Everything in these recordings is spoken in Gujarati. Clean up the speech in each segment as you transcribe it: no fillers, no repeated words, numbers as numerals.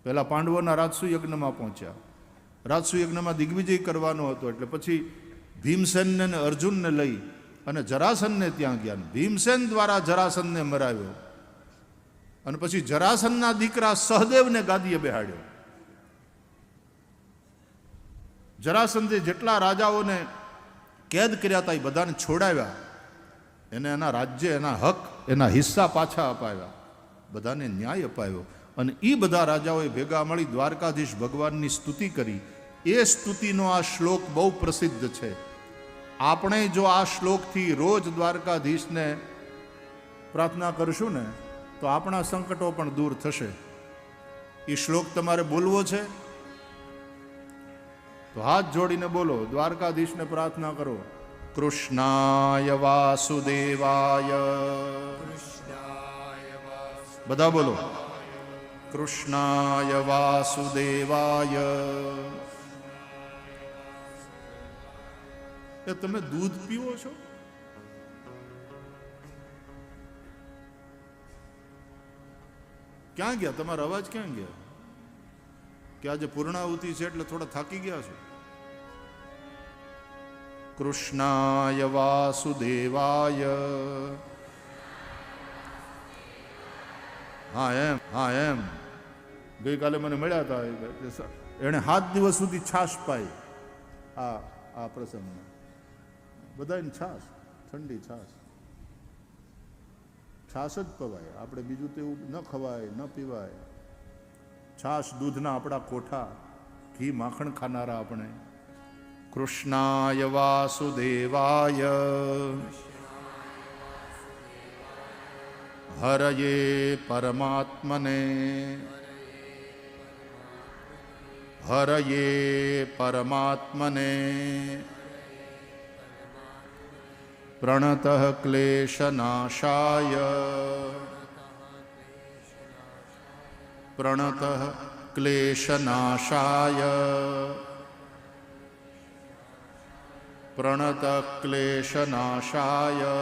પહેલા પાંડવોના રાજસુ યજ્ઞમાં પહોંચ્યા. રાજસુ યજ્ઞમાં દિગ્વિજય કરવાનો હતો એટલે પછી ભીમસેનને અને અર્જુનને લઈ અને જરાસનને ત્યાં ગયા. ભીમસેન દ્વારા જરાસનને મરાવ્યો અને પછી જરાસનના દીકરા સહદેવને ગાદીએ બેહાડ્યો. જરાસંધે જેટલા રાજાઓને કેદ કર્યા હતા એ બધાને છોડાવ્યા. એને એના રાજ્ય, એના હક, એના હિસ્સા પાછા અપાવ્યા. બધાને ન્યાય અપાવ્યો. અને એ બધા રાજાઓએ ભેગા મળી દ્વારકાધીશ ભગવાનની સ્તુતિ કરી. એ સ્તુતિનો આ શ્લોક બહુ પ્રસિદ્ધ છે. આપણે જો આ શ્લોકથી રોજ દ્વારકાધીશને પ્રાર્થના કરશું ને તો આપણા સંકટો પણ દૂર થશે. એ શ્લોક તમારે બોલવો છે તો હાથ જોડીને બોલો, દ્વારકાધીશને પ્રાર્થના કરો. કૃષ્ણાય વાસુદેવાય, બધા બોલો, કૃષ્ણાય વાસુદેવાય. એ તમે દૂધ પીવો છો? ક્યાં ગયા તમારો અવાજ? ક્યાં ગયા? કે આજે પૂર્ણાહુતિ છે એટલે થોડા થાકી ગયા છો? કૃષ્ણાય વાસુદેવાય. હા એમ ગઈકાલે મને મળ્યા હતા, એણે 7 દિવસ સુધી છાશ પાઈ. આ પ્રસંગમાં બધાને છાશ, ઠંડી છાશ જ પવાય. આપણે બીજું તો એવું ન ખવાય, ન પીવાય. છાશ દૂધના આપણા કોઠા, ઘી માખણ ખાનારા આપણે. કૃષ્ણાય વાસુદેવાય હરયે પરમાત્મને, હરયે પરમાત્મને પ્રણતઃ ક્લેશનાશાય, પ્રણતઃ ક્લેશનાશાય, પ્રણત ક્લેશનાશાય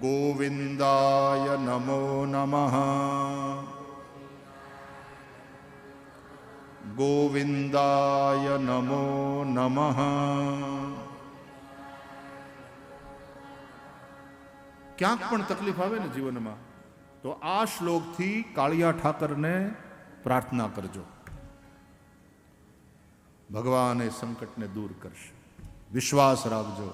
ગોવિંદાય નમો નમઃ, ગોવિંદાય નમો નમઃ. ક્યાંક પણ તકલીફ આવે ને જીવનમાં તો આ શ્લોકથી કાળિયા ઠાકરને પ્રાર્થના કરજો. ભગવાન એ સંકટને દૂર કરશે. વિશ્વાસ રાખજો.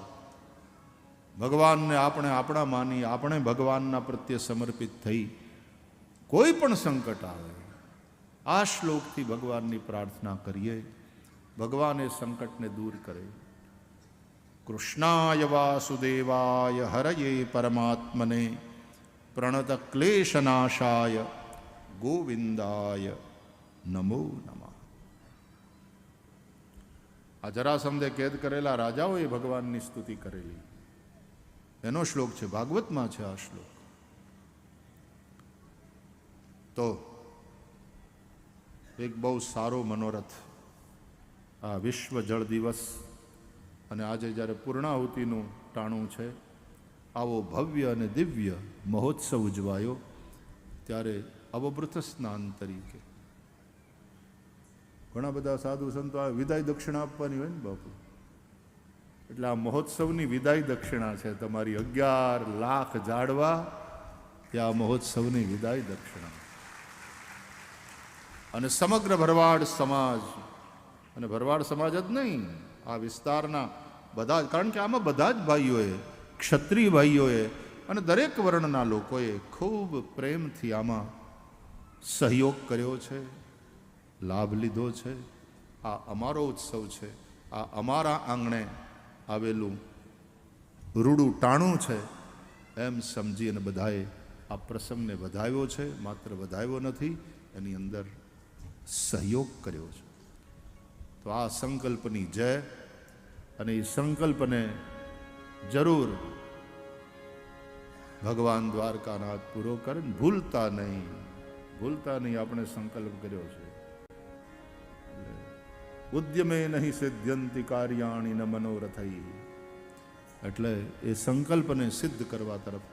ભગવાનને આપણે આપણા માની, આપણે ભગવાનના પ્રત્યે સમર્પિત થઈ કોઈ પણ સંકટ આવે આ શ્લોકથી ભગવાનની પ્રાર્થના કરીએ. ભગવાન એ સંકટને દૂર કરે. કૃષ્ણાય વાસુદેવાય હરયે પરમાત્મને પ્રણત ક્લેશનાશાય ગોવિંદાય નમો નમઃ. આ જરાસંધે કેદ કરેલા રાજાઓએ ભગવાનની સ્તુતિ કરેલી એનો શ્લોક છે, ભાગવતમાં છે આ શ્લોક. તો એક બહુ સારો મનોરથ આ વિશ્વ જળ દિવસ અને આજે જ્યારે પૂર્ણાહુતિનું ટાણું છે, આવો ભવ્ય અને દિવ્ય મહોત્સવ ઉજવાયો ત્યારે અવભૃત સ્નાન તરીકે ઘણા બધા સાધુ સંતો આ વિદાય દક્ષિણા આપવાની હોય ને બાપુ, એટલે આ મહોત્સવની વિદાય દક્ષિણા છે તમારી. 11 લાખ જાડવા એ આ મહોત્સવની વિદાય દક્ષિણા. અને સમગ્ર ભરવાડ સમાજ, અને ભરવાડ સમાજ જ નહીં, આ વિસ્તારના બધા, કારણ કે આમાં બધા જ ભાઈઓએ, ક્ષત્રિય ભાઈઓએ અને દરેક વર્ણના લોકોએ ખૂબ પ્રેમથી આમાં સહયોગ કર્યો છે, લાભ લીધો છે. આ અમારો ઉત્સવ છે, આ અમારા આંગણે આવેલું રૂડું ટાણું છે એમ સમજી અને બધાએ આ પ્રસંગને વધાવ્યો છે. માત્ર વધાવ્યો નથી, એની અંદર સહયોગ કર્યો છે. તો આ સંકલ્પની જય, અને એ સંકલ્પને જરૂર ભગવાન દ્વારકાનાથ પૂરો કરે. ભૂલતા નહીં આપણે સંકલ્પ કર્યો છે. ઉદ્યમે નહીં સિદ્ધ્યંતિ કાર્યાણી ન મનોરથઈ. એટલે એ સંકલ્પને સિદ્ધ કરવા તરફ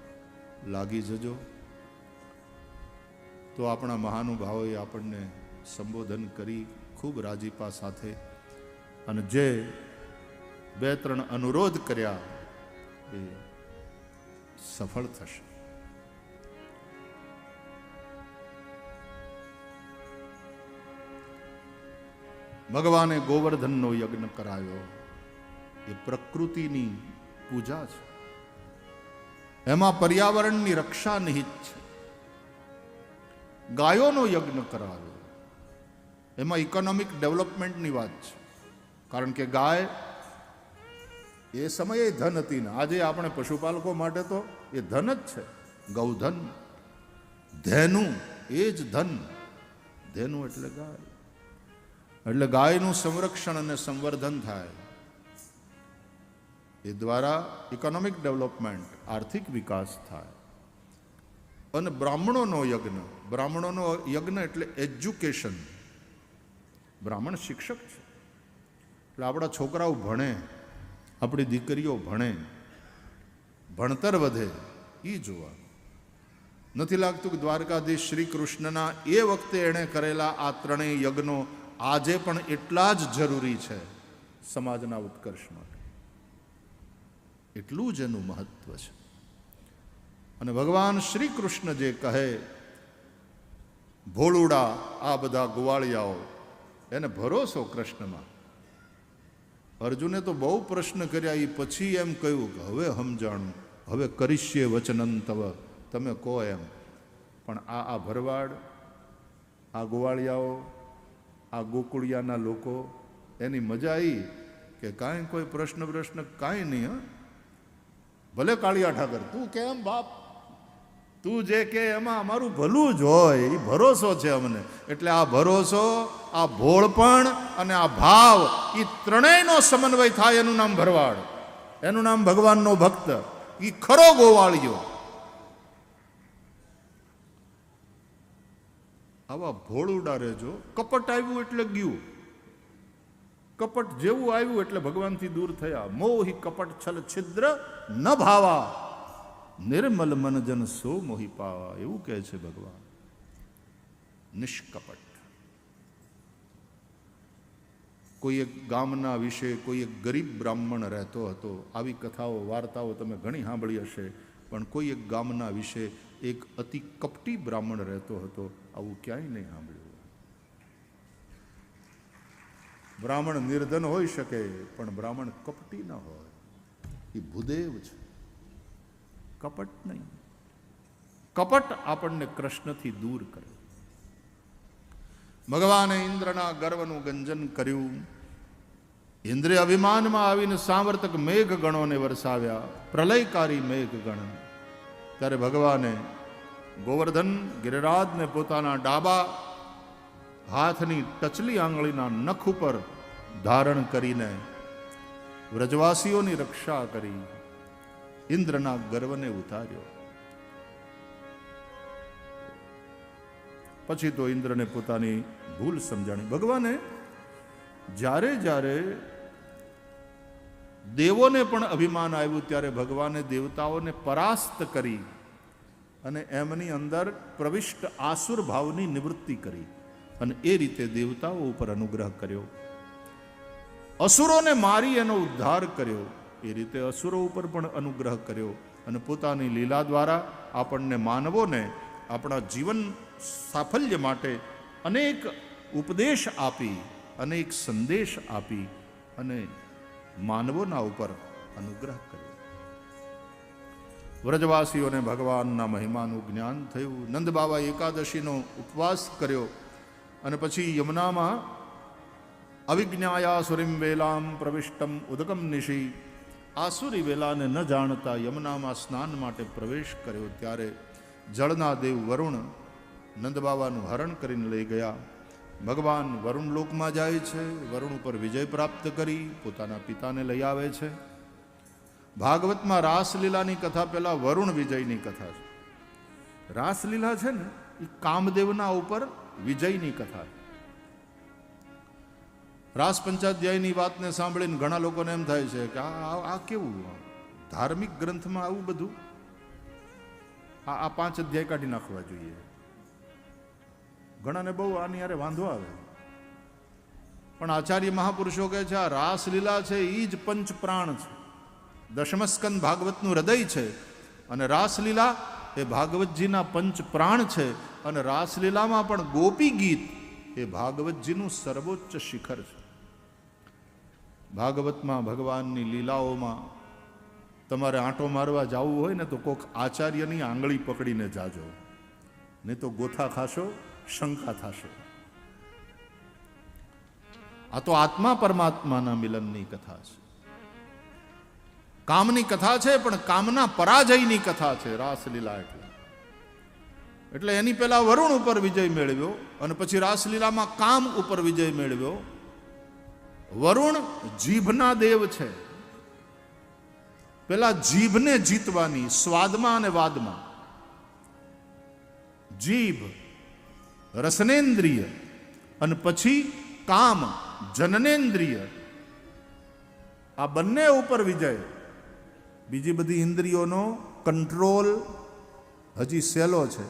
લાગી જજો. તો આપણા મહાનુભાવોએ આપણને સંબોધન કરી ખૂબ રાજીપા સાથે, અને જે 2-3 અનુરોધ કર્યા એ સફળ થશે. ભગવાને ગોવર્ધનનો યજ્ઞ કરાયો, એ પ્રકૃતિની પૂજા છે, એમાં પર્યાવરણની રક્ષા નિહિત છે. ગાયોનો યજ્ઞ કરાવ્યો, એમાં ઇકોનોમિક ડેવલપમેન્ટની વાત છે, કારણ કે ગાય એ સમયે ધન હતી ને આજે આપણે પશુપાલકો માટે તો એ ધન જ છે. ગૌધન, ધેનુ એ જ ધન. ધેનુ એટલે ગાય. એટલે ગાયનું સંરક્ષણ અને સંવર્ધન થાય, એ દ્વારા ઇકોનોમિક ડેવલપમેન્ટ, આર્થિક વિકાસ થાય. અને બ્રાહ્મણોનો યજ્ઞ, બ્રાહ્મણોનો યજ્ઞ એટલે એજ્યુકેશન. બ્રાહ્મણ શિક્ષક છે, એટલે આપણા છોકરાઓ ભણે, આપણી દીકરીઓ ભણે, ભણતર વધે, એ જોવા. નથી લાગતું કે દ્વારકાધીશ શ્રી કૃષ્ણના એ વખતે એણે કરેલા આ 3 યજ્ઞો આજે પણ એટલા જ જરૂરી છે સમાજના ઉત્કર્ષ માટે. એટલું જ એનું મહત્વ છે. અને ભગવાન શ્રી કૃષ્ણ જે કહે, ભોળુડા આ બધા ગુવાળિયાઓ, એને ભરોસો કૃષ્ણમાં. અર્જુને તો બહુ પ્રશ્ન કર્યા, એ પછી એમ કહ્યું કે હવે સમજાણું, હવે કરીશ્યે વચનં તવ, તમે કહો એમ. પણ આ ભરવાડ, આ ગોવાળિયાઓ, આ ગોકુળિયાના લોકો, એની મજા આવી કે કાંઈ કોઈ પ્રશ્ન કાંઈ નહીં. ભલે કાળિયા ઠાકર તું કેમ બાપ, તું જે કે એમાં અમારું ભલું જ હોય, એ ભરોસો છે અમને. એટલે આ ભરોસો, આ ભોળપણ અને આ ભાવ, એ ત્રણેયનો સમન્વય થાય, એનું નામ ભરવાડ, એનું નામ ભગવાનનો ભક્ત, એ ખરો ગોવાળિયો. આવા ભોળુડા રહેજો. કપટ આવ્યું એટલે ગયું, કપટ જેવું આવ્યું એટલે ભગવાનથી દૂર થયા. મોહી કપટ છલ છિદ્ર ન ભાવા, નિર્મલ મન જન સો મોહી પાવા, એવું કહે છે ભગવાન. નિષ્કપટ. કોઈ એક ગામના વિશે કોઈ એક ગરીબ બ્રાહ્મણ રહેતો હતો. આવી કથાઓ, વાર્તાઓ તમે ઘણી સાંભળી હશે, પણ કોઈ એક ગામના વિશે એક અતિ કપટી બ્રાહ્મણ રહેતો હતો. આવું ક્યાંય નહીં સાંભળ્યું. બ્રાહ્મણ નિર્ધન હોઈ શકે, પણ બ્રાહ્મણ કપટી ન હોય. એ ભૂદેવ છે, કપટ નહીં. કપટ આપણને કૃષ્ણથી દૂર કરે. ભગવાને ઇન્દ્રના ગર્વનું ગંજન કર્યું. ઇન્દ્રે અભિમાનમાં આવીને સાવર્તક મેઘ ગણોને વરસાવ્યા, પ્રલયકારી મેઘ ગણ. ત્યારે ભગવાને ગોવર્ધન ગિરિરાજને પોતાના ડાબા હાથની ટચલી આંગળીના નખ ઉપર ધારણ કરીને વ્રજવાસીઓની રક્ષા કરી, ઇન્દ્રના ગર્વને ઉતાર્યો. પછી તો ઇન્દ્રને પોતાની ભૂલ સમજાણી. ભગવાને જ્યારે જ્યારે દેવોને પણ અભિમાન આવ્યું, ત્યારે ભગવાને દેવતાઓને પરાસ્ત કરી અને એમની અંદર પ્રવિષ્ટ આસુર ભાવની નિવૃત્તિ કરી, અને એ રીતે દેવતાઓ ઉપર અનુગ્રહ કર્યો. અસુરોને મારી એનો ઉદ્ધાર કર્યો, એ રીતે અસુરો ઉપર પણ અનુગ્રહ કર્યો. અને પોતાની લીલા દ્વારા આપણને માનવોને આપણા જીવન સાફલ્ય માટે અનેક ઉપદેશ આપી, અનેક સંદેશ આપી અને માનવોના ઉપર અનુગ્રહ કર્યો. વ્રજવાસીઓને ભગવાનના મહિમાનું જ્ઞાન થયું. નંદ બાબા એકાદશીનો ઉપવાસ કર્યો અને પછી યમુનામાં અવિજ્ઞાયાસુરીમ વેલામ પ્રવિષ્ટમ ઉદગમ નિશી, આસુરી વેલાને ન જાણતા યમુનામાં સ્નાન માટે પ્રવેશ કર્યો. ત્યારે જળના દેવ વરુણ નંદબાબાનું હરણ કરીને લઈ ગયા. ભગવાન વરુણ લોકમાં જાય છે, વરુણ ઉપર વિજય પ્રાપ્ત કરી પોતાના પિતાને લઈ આવે છે. ભાગવતમાં રાસલીલાની કથા પહેલા વરુણ વિજયની કથા છે. રાસલીલા છે ને એ કામદેવના ઉપર વિજયની કથા છે. રાસ પંચાધ્યાયની વાતને સાંભળીને ઘણા લોકોને એમ થાય છે કે આ કેવું ધાર્મિક ગ્રંથમાં આવું બધું, આ 5 અધ્યાય કાઢી નાખવા જોઈએ. ઘણાને બહુ આની યારે વાંધો આવે, પણ આચાર્ય મહાપુરુષો કહે છે આ રાસલીલા છે એ જ પંચ પ્રાણ છે, દશમસ્કંદ ભાગવતનું હૃદય છે, અને રાસલીલા એ ભાગવતજીના પંચ પ્રાણ છે, અને રાસલીલામાં પણ ગોપી ગીત એ ભાગવતજીનું સર્વોચ્ચ શિખર છે. ભાગવતમાં ભગવાનની લીલાઓમાં તમારે આંટો મારવા જવું હોય ને તો કોઈક આચાર્યની આંગળી પકડીને જાજો, નહીં તો ગોથા ખાશો, શંકા થશો. આ તો આત્મા પરમાત્માના મિલનની કથા છે, કામની કથા છે, પણ કામના પરાજયની કથા છે રાસલીલા. એટલે એની પહેલા વરુણ ઉપર વિજય મેળવ્યો અને પછી રાસલીલામાં કામ ઉપર વિજય મેળવ્યો. વરુણ જીભના દેવ છે, પેલા જીભને જીતવાની સ્વાદમાં અને વાદમાં. જીભ રસનેન્દ્રિય અને પછી કામ જનનેન્દ્રિય, આ બંને ઉપર વિજય. બીજી બધી ઇન્દ્રિયોનો કંટ્રોલ હજી સહેલો છે,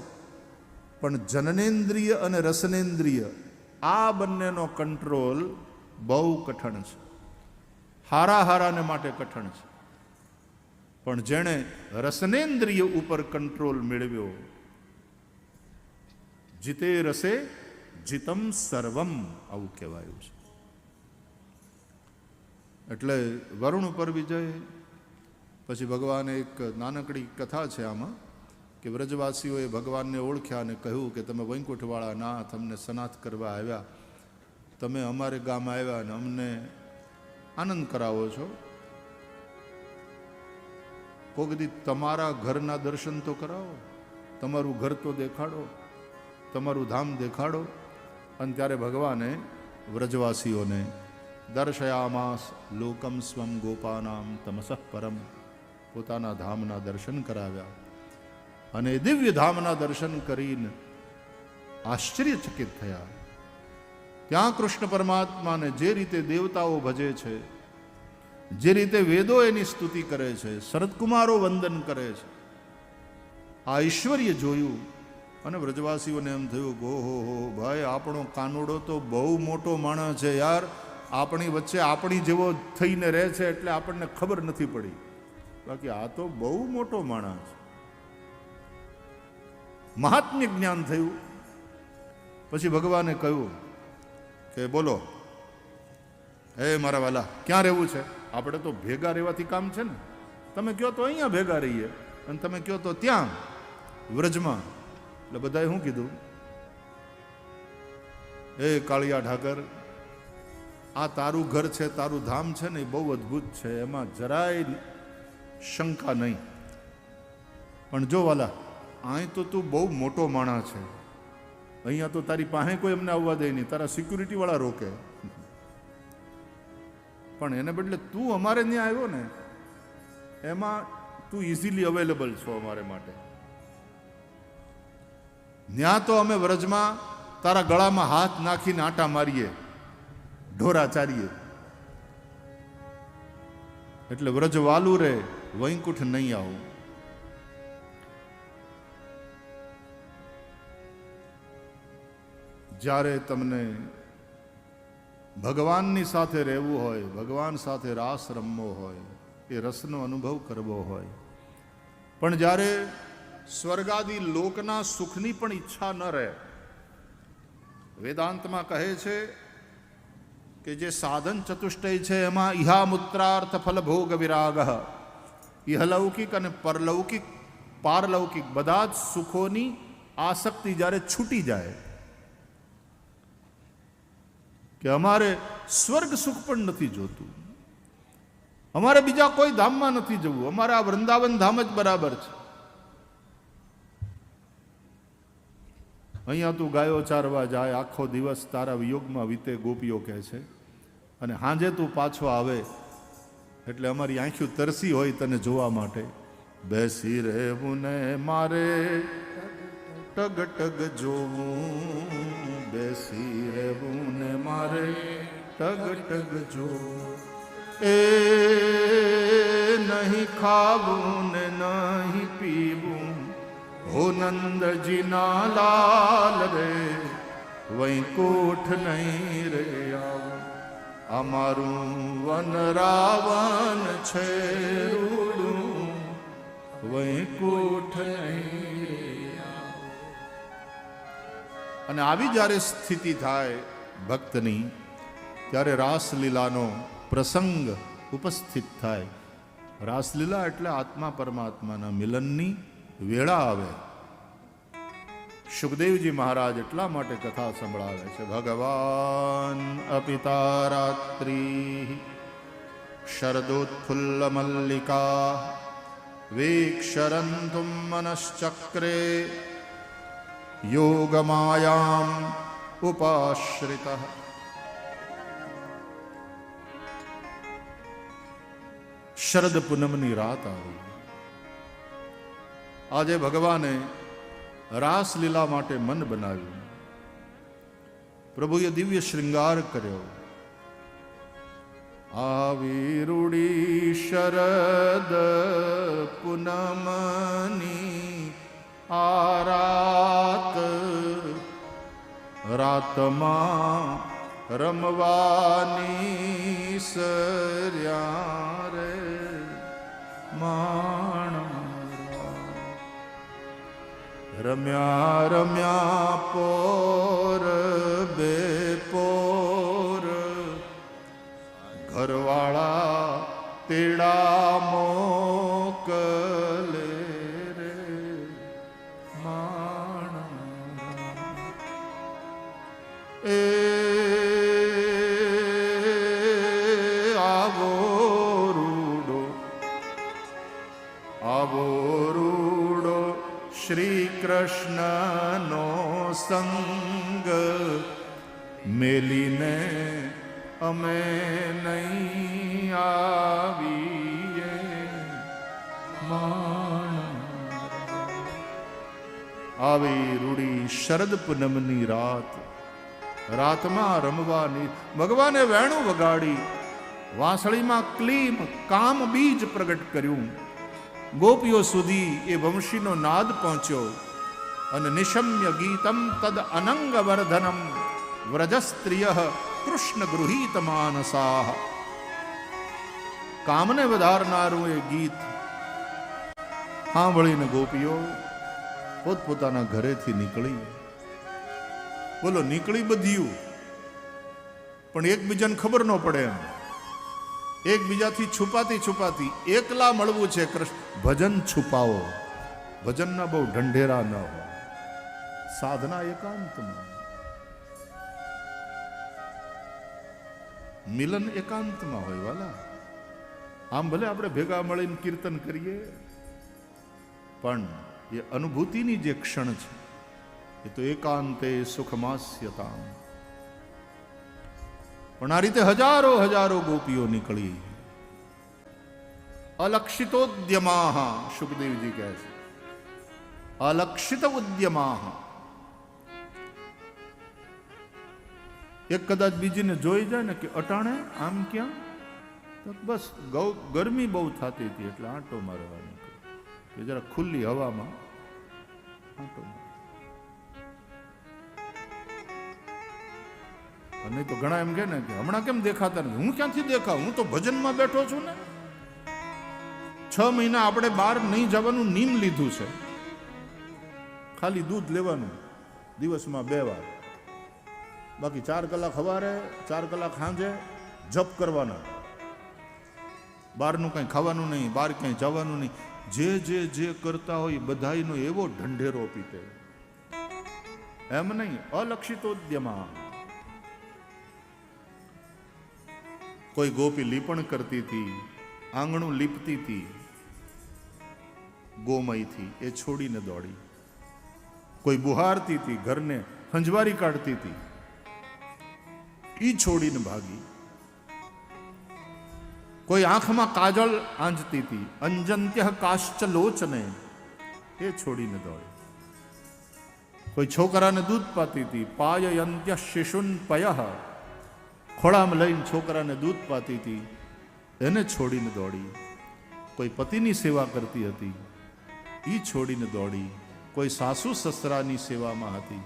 પણ જનનેન્દ્રિય અને રસનેન્દ્રિય આ બંનેનો કંટ્રોલ બહુ કઠણ છે, હારાને માટે કઠણ છે. પણ જેણે રસનેન્દ્રિય ઉપર કંટ્રોલ મેળવ્યો, જીતે રસે જીતમ સર્વમ આવું કહેવાયું છે. એટલે વરુણ ઉપર વિજય. પછી ભગવાને એક નાનકડી કથા છે આમાં કે વ્રજવાસીઓએ ભગવાનને ઓળખ્યા અને કહ્યું કે તમે વૈકુંઠવાળા નાથ અમને સનાથ કરવા આવ્યા, તમે અમારે ગામ આવ્યા અને અમને આનંદ કરાવો છો. કોક દી તમારા ઘરના દર્શન તો કરાવો, તમારું ઘર તો દેખાડો, તમારું ધામ દેખાડો. અને ત્યારે ભગવાને વ્રજવાસીઓને દર્શયામાસ લોકમ સ્વમ ગોપાનામ તમસઃ પરમ, પોતાના ધામના દર્શન કરાવ્યા. અને દિવ્ય ધામના દર્શન કરીને આશ્ચર્યચકિત થયા. ત્યાં કૃષ્ણ પરમાત્માને જે રીતે દેવતાઓ ભજે છે, જે રીતે વેદો એની સ્તુતિ કરે છે, શરદકુમારો વંદન કરે છે, આ ઐશ્વર્ય જોયું અને વ્રજવાસીઓને એમ થયું કે ઓહો ભાઈ, આપણો કાનુડો તો બહુ મોટો માણસ છે યાર, આપણી વચ્ચે આપણી જેવો થઈને રહે છે એટલે આપણને ખબર નથી પડી, બાકી આ તો બહુ મોટો માણસ. મહાત્મ્ય જ્ઞાન થયું. પછી ભગવાને કહ્યું કે બોલો હે મારા વાલા, ક્યાં રહેવું છે? આપણે તો ભેગા રહેવાથી કામ છે ને, તમે કહો તો અહીંયા ભેગા રહીએ અને તમે કહો તો ત્યાં વ્રજમાં. એટલે બધાએ શું કીધું? એ કાળિયા ઠાકર, આ તારું ઘર છે, તારું ધામ છે ને, એ બહુ અદ્ભુત છે, એમાં જરાય શંકા નહીં. પણ જો વાલા, અહીં તો તું બહુ મોટો માણસ છે, અહીંયા તો તારી પાસે કોઈ એમને આવવા દે નહીં, તારા સિક્યુરિટી વાળા રોકે. પણ એને બદલે તું અમારે ત્યાં આવ્યો ને, એમાં તું ઇઝીલી અવેલેબલ છો અમારે માટે. ત્યાં તો અમે વ્રજમાં તારા ગળામાં હાથ નાખીને આંટા મારીએ, ઢોરા ચારીએ. એટલે વ્રજ વાલું રે, વૈકુંઠ નહીં આવું. જ્યારે તમને ભગવાનની સાથે રહેવું હોય, ભગવાન સાથે રાસ રમવો હોય, એ રસનો અનુભવ કરવો હોય, પણ જ્યારે સ્વર્ગાદી લોકના સુખની પણ ઈચ્છા ન રહે. વેદાંતમાં કહે છે કે જે સાધન ચતુષ્ટય છે એમાં ઇહામૂત્રાર્થ ફલભોગ વિરાગ, ઇહલૌકિક અને પરલૌકિક પારલૌકિક બધા જ સુખોની આસક્તિ જ્યારે છૂટી જાય કે અમારે સ્વર્ગ સુખ પણ નથી જોતું, અમારે બીજા કોઈ ધામમાં નથી જવું, અમારે આ વૃંદાવન ધામ જ બરાબર છે. અહીંયા તું ગાયો ચારવા જાય, આખો દિવસ તારા વિયોગમાં વીતે, ગોપીઓ કહે છે, અને સાંજે તું પાછો આવે એટલે અમારી આંખો તરસી હોય તને જોવા માટે. બેસી રહેવું ને મારે ટગ ટગ જોવું, બેસી રહેવું ને મારે ટગ ટગ જોવું, એ નહીં ખાવું ને નહીં પીવું, હો નંદજીના લાલ રે, વૈકુંઠ નહીં રે આવું, અમારું વન રાવણ છે રૂડું, વૈકુંઠ નહીં રે આવું. અને આવી જ્યારે સ્થિતિ થાય ભક્તની, ત્યારે રાસલીલાનો પ્રસંગ ઉપસ્થિત થાય. રાસલીલા એટલે આત્મા પરમાત્માના મિલનની વેળા આવે. સુખદેવજી મહારાજ એટલા માટે કથા સંભળાવે છે. ભગવાન અપિતા રાત્રિ શરદોત્ફુલ્લ મલ્લિકા વીક્ષરંતુમ મનશ્ચક્રે યોગમાયામ ઉપાશ્રિતઃ. શરદ પૂનમની રાત આવી. આજે ભગવાને રાસલીલા માટે મન બનાવ્યું. પ્રભુએ દિવ્ય શૃંગાર કર્યો. આવી રૂડી શરદ પૂનમની આ રાત, રાતમાં રમવાની સર્યા રે માણા. રમ્યા રમ્યા પોર બે પોર, ઘરવાળા તેડા મોકલે રે માણા. એ આવો રૂડો, આવો રૂડો શ્રી કૃષ્ણનો સંગ, મેલીને અમે નહીં આવીએ માણા. આવી રૂડી શરદ પૂનમની રાત, રાતમાં રમવાની. ભગવાને વેણું વગાડી, વાંસળીમાં ક્લીમ કામ બીજ પ્રગટ કર્યું. ગોપીઓ સુધી એ વંશીનો નાદ પહોંચ્યો. અને નિશમ્ય ગીતમ તદ અનંગ વર્ધનમ વ્રજસ્ત્રિય કૃષ્ણ ગૃહીત માનસા. કામને વધારનારું એ ગીત સાંભળીને ગોપીઓ પોતપોતાના ઘરેથી નીકળી. બોલો, નીકળી બધ્યું, પણ એકબીજાને ખબર ન પડે એમ. એકબીજાથી છુપાતી છુપાતી એકલા મળવું છે. કૃષ્ણ ભજન છુપાવો. ભજનના બહુ ઢંઢેરા ન હોય. સાધના એકાંતમાં, મિલન એકાંતમાં હોય વાલા. આમ ભલે આપણે ભેગા મળીને કીર્તન કરીએ, પણ એ અનુભૂતિની જે ક્ષણ છે એ તો એકાંતે સુખમાસ્યતા. પણ આ રીતે હજારો હજારો ગોપીઓ નીકળી. અલક્ષિતોદ્યમાહ, સુખદેવજી કહે છે, અલક્ષિત ઉદ્યમાહ. એક કદાચ બીજીને જોઈ જાય ને કે અટાણે આમ ક્યાં, તો બસ ગરમી બહુ થતી હતી એટલે આંટો મારવાનો, કે જરા ખુલ્લી હવામાં આંટો માર. નહીં તો ઘણા એમ કે ને કે હમણાં કેમ દેખાતા નથી. હું ક્યાંથી દેખાવ, હું તો ભજનમાં બેઠો છું ને. 6 મહિના આપણે બહાર નહીં જવાનું નિયમ લીધું છે. ખાલી દૂધ લેવાનું દિવસમાં 2 વાર, બાકી 4 કલાક સવારે 4 કલાક સાંજે જપ કરવાના. બહારનું કંઈ ખાવાનું નહીં, બહાર ક્યાંય જવાનું નહીં. જે કરતા હોય બધાયનો એવો ઢંઢેરો પીટે. એમ નહીં, અલક્ષિતોદ્યમા. કોઈ ગોપી લીપણ કરતી હતી, આંગણું લીપતી હતી ગોમયથી, એ છોડીને દોડી. કોઈ બુહારતી હતી, ઘરને હંજવારી કાઢતી હતી, ઈ છોડીને ભાગી. કોઈ આંખમાં કાજળ આંજતી હતી, અંજંત્ય કાશ્ચ લોચને, એ છોડીને દોડી. કોઈ છોકરાને દૂધ પાતી હતી, પાયયંત્ય શિશુન પયઃ, ખોળામાં લઈને છોકરાને દૂધ પાતી હતી, એને છોડીને દોડી. કોઈ પતિની સેવા કરતી હતી, ઈ છોડીને દોડી. કોઈ સાસુ સસરાની સેવામાં હતી,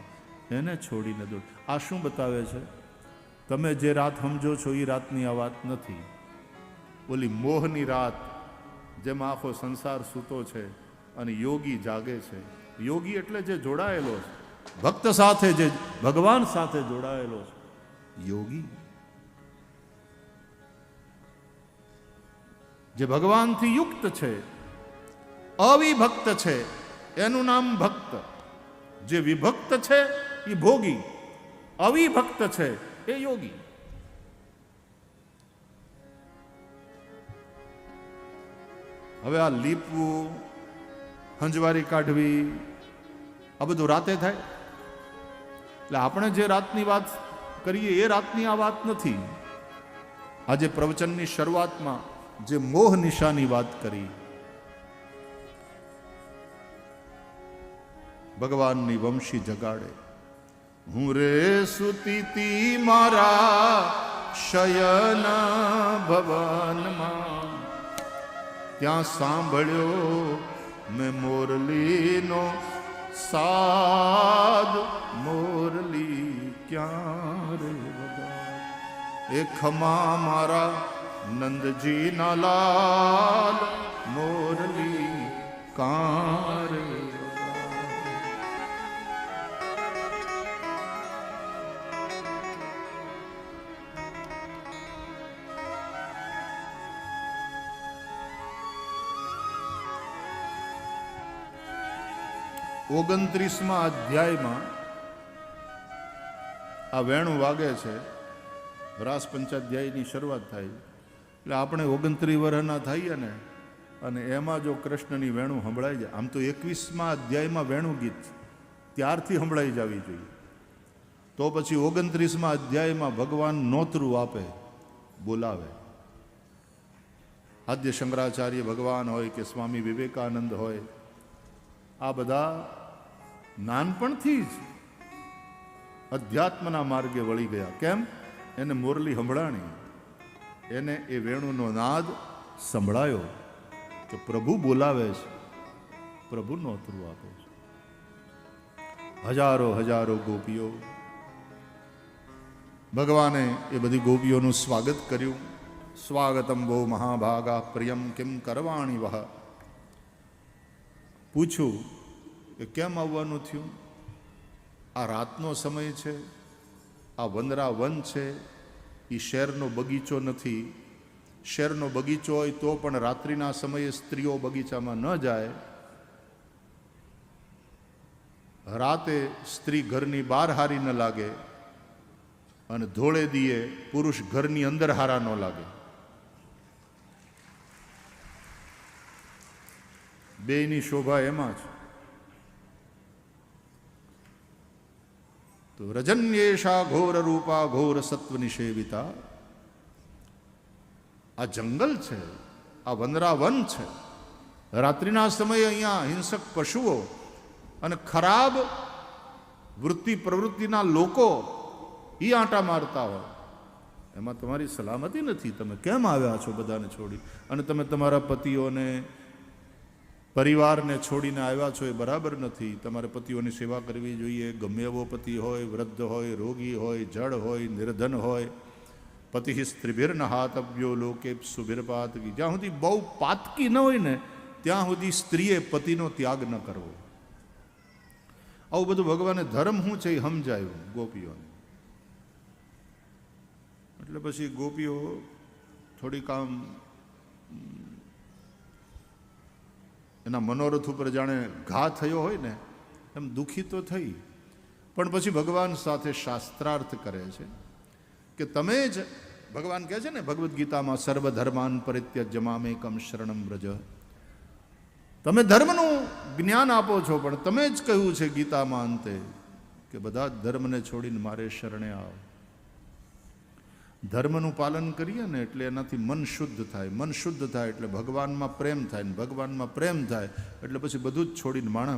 એને છોડીને દોડ. આ શું બતાવે છે? તમે જે રાત સમજો છો એ રાતની આ વાત નથી. ઓલી મોહની રાત જેમાં આખો સંસાર સૂતો છે અને યોગી જાગે છે. યોગી એટલે જે જોડાયેલો છે ભક્ત સાથે, જે ભગવાન સાથે જોડાયેલો છે, યોગી જે ભગવાનથી યુક્ત છે, અવિભક્ત છે, એનું નામ ભક્ત. જે વિભક્ત છે એ ભોગી, અવિભક્ત છે એ યોગી. હવે આ લીપવું, હંજવારી કાઢવી, આ બધું રાતે થાય. એટલે આપણે જે રાતની વાત કરીએ એ રાતની આ વાત નથી. આજે પ્રવચનની શરૂઆતમાં જે મોહ નિશાની વાત કરી, ભગવાનની વંશી જગાડે. હું રે સુતીતી મારા શયન ભવનમાં, ત્યાં સાંભળ્યો મેં મોરલીનો સાદ. મોરલી ક્યાં રે વગાડે, એ ખમા મારા નંદજીના લાલ, મોરલી કાં રે વગાડે. ઓગણત્રીસમાં અધ્યાયમાં આ વેણું વાગે છે. રાસ પંચાધ્યાયની શરૂઆત થાય એટલે આપણે 29 વર્ષના થઈએ ને, અને એમાં જો કૃષ્ણની વેણું સંભળાઈ જાય. આમ તો 21મા અધ્યાયમાં વેણું ગીત ત્યારથી સંભળાઈ જવી જોઈએ. તો પછી 29મા અધ્યાયમાં ભગવાન નોતરું આપે, બોલાવે. આદ્ય શંકરાચાર્ય ભગવાન હોય કે સ્વામી વિવેકાનંદ હોય, આ બધા નાનપણથી જ અધ્યાત્મના માર્ગે વળી ગયા. કેમ? એને મોરલી સંભળાણી, એને એ વેણુનો નાદ સંભળાયો કે પ્રભુ બોલાવે છે, પ્રભુ નોતરું આપે છે. હજારો હજારો ગોપીઓ, ભગવાને એ બધી ગોપીઓનું સ્વાગત કર્યું. સ્વાગતમ વો મહાભાગા પ્રિયમ કિમ કરવાણી વહ. પૂછું કે કેમ આવવાનું થયું? આ રાતનો સમય છે, આ વંદરા વન છે, એ શહેરનો બગીચો નથી. શહેરનો બગીચો હોય તો પણ રાત્રિના સમયે સ્ત્રીઓ બગીચામાં ન જાય. રાતે સ્ત્રી ઘરની બહાર હારી ન લાગે અને ધોળે દીએ પુરુષ ઘરની અંદર હારા ન લાગે. બેયની શોભા એમાં છે. તો રજન્યેશા ઘોર રૂપા ઘોર સત્વ નિષેવિતા. આ જંગલ છે, આ વનરાવન છે. રાત્રિના સમયે અહીંયા હિંસક પશુઓ અને ખરાબ વૃત્તિ પ્રવૃત્તિના લોકો એ આંટા મારતા હોય. એમાં તમારી સલામતી નથી. તમે કેમ આવ્યા છો બધાને છોડી? અને તમે તમારા પતિઓને, પરિવારને છોડીને આવ્યા છો, એ બરાબર નથી. તમારે પતિઓની સેવા કરવી જોઈએ. ગમે એવો પતિ હોય, વૃદ્ધ હોય, રોગી હોય, જડ હોય, નિર્ધન હોય. પતિ સ્ત્રીભિર્ન હાતવ્યો લોકે સુભિર્પાતકી. જ્યાં સુધી બહુ પાતકી ન હોય ને ત્યાં સુધી સ્ત્રીએ પતિનો ત્યાગ ન કરવો. આવું બધું ભગવાને ધર્મ શું છે એ સમજાયું ગોપીઓને. એટલે પછી ગોપીઓ થોડીક આમ એના મનોરથ ઉપર જાણે ઘા થયો હોય ને એમ દુઃખી તો થઈ. પણ પછી ભગવાન સાથે શાસ્ત્રાર્થ કરે છે કે તમે જ, ભગવાન કહે છે ને ભગવદ્ ગીતામાં, સર્વધર્માન પરિત્યજ્ય મામેકમ શરણમ વ્રજ. તમે ધર્મનું જ્ઞાન આપો છો, પણ તમે જ કહ્યું છે ગીતામાં અંતે કે બધા જ ધર્મને છોડીને મારે શરણે આવો. ધર્મનું પાલન કરીએ ને એટલે એનાથી મન શુદ્ધ થાય. મન શુદ્ધ થાય એટલે ભગવાનમાં પ્રેમ થાય, ને ભગવાનમાં પ્રેમ થાય એટલે પછી બધું જ છોડીને માણસ